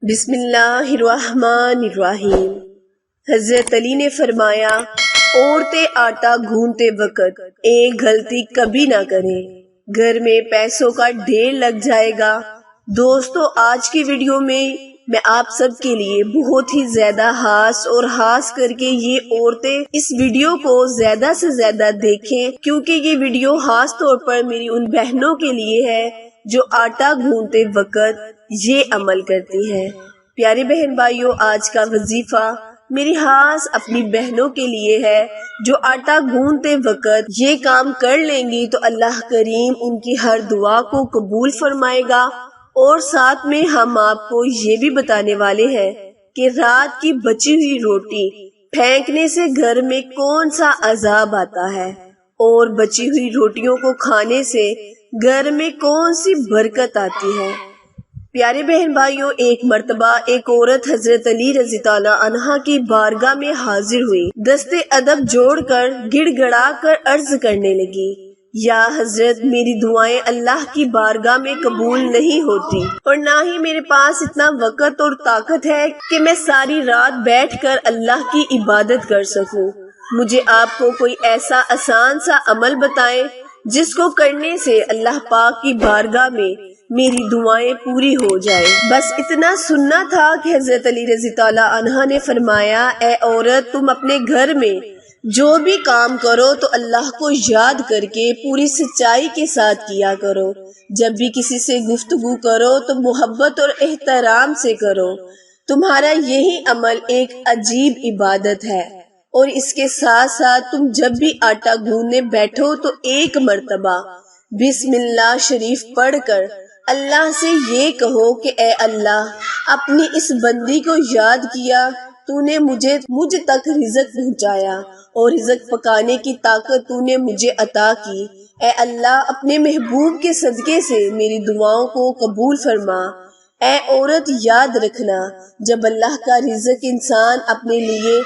بسم اللہ الرحمن الرحیم۔ حضرت علی نے فرمایا، عورتیں آٹا گھونتے وقت ایک غلطی کبھی نہ کریں، گھر میں پیسوں کا ڈھیر لگ جائے گا۔ دوستو، آج کی ویڈیو میں آپ سب کے لیے بہت ہی زیادہ خاص کر کے یہ عورتیں اس ویڈیو کو زیادہ سے زیادہ دیکھیں، کیونکہ یہ ویڈیو خاص طور پر میری ان بہنوں کے لیے ہے جو آٹا گھونتے وقت یہ عمل کرتی ہے۔ پیارے بہن بھائیوں، آج کا وظیفہ میری خاص اپنی بہنوں کے لیے ہے جو آٹا گھونتے وقت یہ کام کر لیں گی تو اللہ کریم ان کی ہر دعا کو قبول فرمائے گا۔ اور ساتھ میں ہم آپ کو یہ بھی بتانے والے ہیں کہ رات کی بچی ہوئی روٹی پھینکنے سے گھر میں کون سا عذاب آتا ہے، اور بچی ہوئی روٹیوں کو کھانے سے گھر میں کون سی برکت آتی ہے۔ پیارے بہن بھائیوں، ایک مرتبہ ایک عورت حضرت علی رضی اللہ عنہ کی بارگاہ میں حاضر ہوئی، دستے ادب جوڑ کر گڑ گڑا کر عرض کرنے لگی، یا حضرت، میری دعائیں اللہ کی بارگاہ میں قبول نہیں ہوتی، اور نہ ہی میرے پاس اتنا وقت اور طاقت ہے کہ میں ساری رات بیٹھ کر اللہ کی عبادت کر سکوں۔ مجھے آپ کو کوئی ایسا آسان سا عمل بتائیں جس کو کرنے سے اللہ پاک کی بارگاہ میں میری دعائیں پوری ہو جائے۔ بس اتنا سننا تھا کہ حضرت علی رضی اللہ عنہ نے فرمایا، اے عورت، تم اپنے گھر میں جو بھی کام کرو تو اللہ کو یاد کر کے پوری سچائی کے ساتھ کیا کرو۔ جب بھی کسی سے گفتگو کرو تو محبت اور احترام سے کرو۔ تمہارا یہی عمل ایک عجیب عبادت ہے، اور اس کے ساتھ ساتھ تم جب بھی آٹا گوندنے بیٹھو تو ایک مرتبہ بسم اللہ شریف پڑھ کر اللہ سے یہ کہو کہ اے اللہ، اپنی اس بندی کو یاد کیا، تو نے مجھ تک رزق پہنچایا، اور رزق پکانے کی طاقت تو نے مجھے عطا کی۔ اے اللہ، اپنے محبوب کے صدقے سے میری دعاؤں کو قبول فرما۔ اے عورت، یاد رکھنا، جب اللہ کا رزق انسان اپنے لیے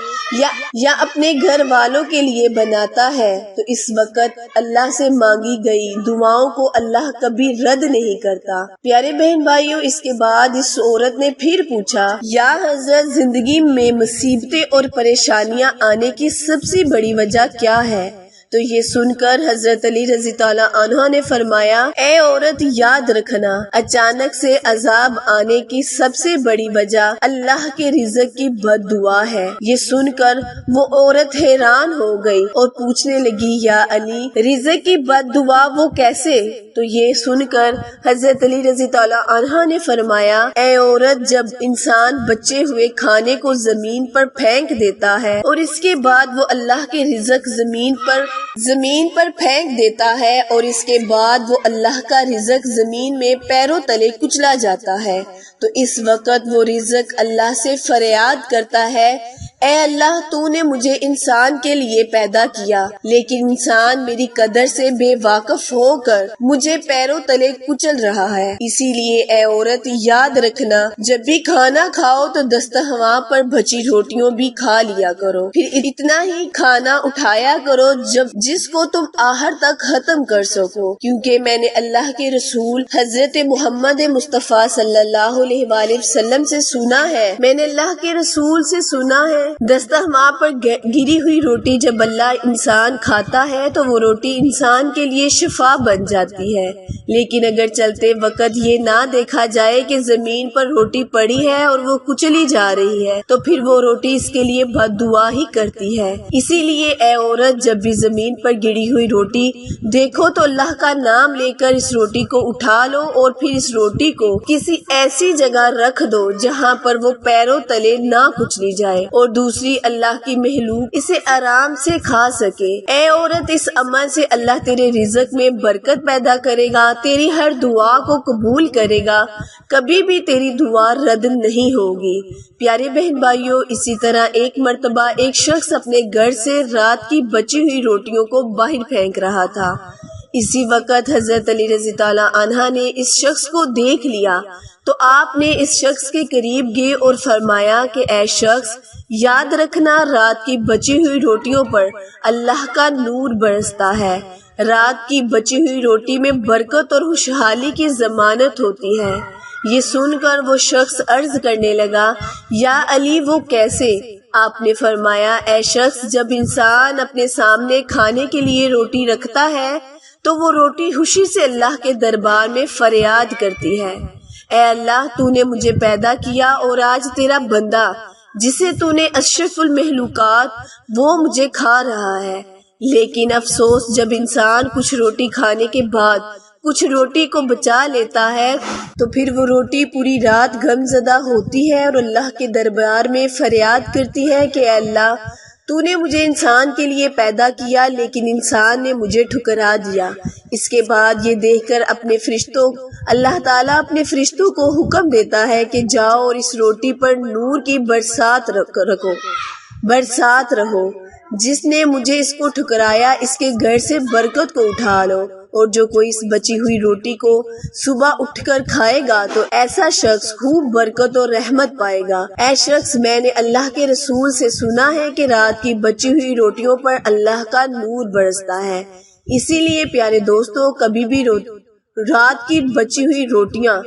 یا اپنے گھر والوں کے لیے بناتا ہے تو اس وقت اللہ سے مانگی گئی دعاؤں کو اللہ کبھی رد نہیں کرتا۔ پیارے بہن بھائیوں، اس کے بعد اس عورت نے پھر پوچھا، یا حضرت، زندگی میں مصیبتیں اور پریشانیاں آنے کی سب سے بڑی وجہ کیا ہے؟ تو یہ سن کر حضرت علی رضی اللہ عنہ نے فرمایا، اے عورت، یاد رکھنا، اچانک سے عذاب آنے کی سب سے بڑی وجہ اللہ کے رزق کی بد دعا ہے۔ یہ سن کر وہ عورت حیران ہو گئی اور پوچھنے لگی، یا علی، رزق کی بد دعا وہ کیسے؟ تو یہ سن کر حضرت علی رضی اللہ عنہ نے فرمایا، اے عورت، جب انسان بچے ہوئے کھانے کو زمین پر پھینک دیتا ہے اور اس کے بعد وہ اللہ کے رزق زمین پر پھینک دیتا ہے، اور اس کے بعد وہ اللہ کا رزق زمین میں پیروں تلے کچلا جاتا ہے، تو اس وقت وہ رزق اللہ سے فریاد کرتا ہے، اے اللہ، تو نے مجھے انسان کے لیے پیدا کیا، لیکن انسان میری قدر سے بے واقف ہو کر مجھے پیروں تلے کچل رہا ہے۔ اسی لیے اے عورت، یاد رکھنا، جب بھی کھانا کھاؤ تو دسترخوان پر بچی روٹیوں بھی کھا لیا کرو، پھر اتنا ہی کھانا اٹھایا کرو جس کو تم آخر تک ختم کر سکو، کیونکہ میں نے اللہ کے رسول حضرت محمد مصطفیٰ صلی اللہ علیہ وآلہ وسلم سے سنا ہے، میں نے اللہ کے رسول سے سنا ہے، دسترخوان پر گری ہوئی روٹی جب اللہ انسان کھاتا ہے تو وہ روٹی انسان کے لیے شفا بن جاتی ہے، لیکن اگر چلتے وقت یہ نہ دیکھا جائے کہ زمین پر روٹی پڑی ہے اور وہ کچلی جا رہی ہے تو پھر وہ روٹی اس کے لیے بد دعا ہی کرتی ہے۔ اسی لیے اے عورت، جب بھی زمین پر گری ہوئی روٹی دیکھو تو اللہ کا نام لے کر اس روٹی کو اٹھا لو، اور پھر اس روٹی کو کسی ایسی جگہ رکھ دو جہاں پر وہ پیروں تلے نہ کچلی جائے، اور دوسری اللہ کی مخلوق اسے آرام سے کھا سکے۔ اے عورت، اس عمل سے اللہ تیرے رزق میں برکت پیدا کرے گا، تیری ہر دعا کو قبول کرے گا، کبھی بھی تیری دعا رد نہیں ہوگی۔ پیارے بہن بھائیوں، اسی طرح ایک مرتبہ ایک شخص اپنے گھر سے رات کی بچی ہوئی روٹیوں کو باہر پھینک رہا تھا۔ اسی وقت حضرت علی رضی اللہ عنہ نے اس شخص کو دیکھ لیا تو آپ نے اس شخص کے قریب گئے اور فرمایا کہ اے شخص، یاد رکھنا، رات کی بچی ہوئی روٹیوں پر اللہ کا نور برستا ہے۔ رات کی بچی ہوئی روٹی میں برکت اور خوشحالی کی ضمانت ہوتی ہے۔ یہ سن کر وہ شخص عرض کرنے لگا، یا علی وہ کیسے؟ آپ نے فرمایا، اے شخص، جب انسان اپنے سامنے کھانے کے لیے روٹی رکھتا ہے تو وہ روٹی خوشی سے اللہ کے دربار میں فریاد کرتی ہے، اے اللہ، تو نے مجھے پیدا کیا اور آج تیرا بندہ جسے تو نے اشرف المخلوقات وہ مجھے کھا رہا ہے۔ لیکن افسوس، جب انسان کچھ روٹی کھانے کے بعد کچھ روٹی کو بچا لیتا ہے تو پھر وہ روٹی پوری رات غم زدہ ہوتی ہے اور اللہ کے دربار میں فریاد کرتی ہے کہ اے اللہ، تو نے مجھے انسان کے لیے پیدا کیا لیکن انسان نے مجھے ٹھکرا دیا۔ اس کے بعد یہ دیکھ کر اللہ تعالیٰ اپنے فرشتوں کو حکم دیتا ہے کہ جاؤ اور اس روٹی پر نور کی برسات رہو، جس نے مجھے اس کو ٹھکرایا اس کے گھر سے برکت کو اٹھا لو، اور جو کوئی اس بچی ہوئی روٹی کو صبح اٹھ کر کھائے گا تو ایسا شخص خوب برکت اور رحمت پائے گا۔ اے شخص، میں نے اللہ کے رسول سے سنا ہے کہ رات کی بچی ہوئی روٹیوں پر اللہ کا نور برستا ہے، اسی لیے پیارے دوستو، کبھی بھی رات کی بچی ہوئی روٹیاں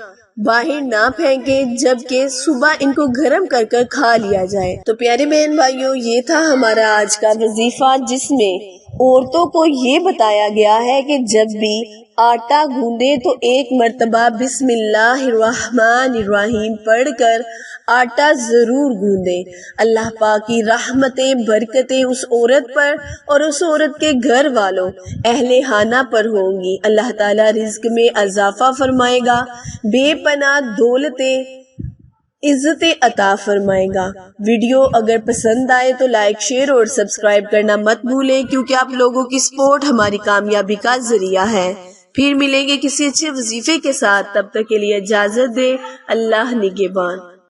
باہر نہ پھینکیں جبکہ صبح ان کو گرم کر کر کھا لیا جائے۔ تو پیارے بہن بھائیوں، یہ تھا ہمارا آج کا وظیفہ، جس میں عورتوں کو یہ بتایا گیا ہے کہ جب بھی آٹا گوندے تو ایک مرتبہ بسم اللہ الرحمن الرحیم پڑھ کر آٹا ضرور گوندے۔ اللہ پاک کی رحمتیں، برکتیں اس عورت پر اور اس عورت کے گھر والوں، اہل خانہ پر ہوں گی۔ اللہ تعالیٰ رزق میں اضافہ فرمائے گا، بے پناہ دولتیں، عزتیں عطا فرمائے گا۔ ویڈیو اگر پسند آئے تو لائک، شیئر اور سبسکرائب کرنا مت بھولیں، کیونکہ آپ لوگوں کی سپورٹ ہماری کامیابی کا ذریعہ ہے۔ پھر ملیں گے کسی اچھے وظیفے کے ساتھ، تب تک کے لیے اجازت دے، اللہ نگہبان۔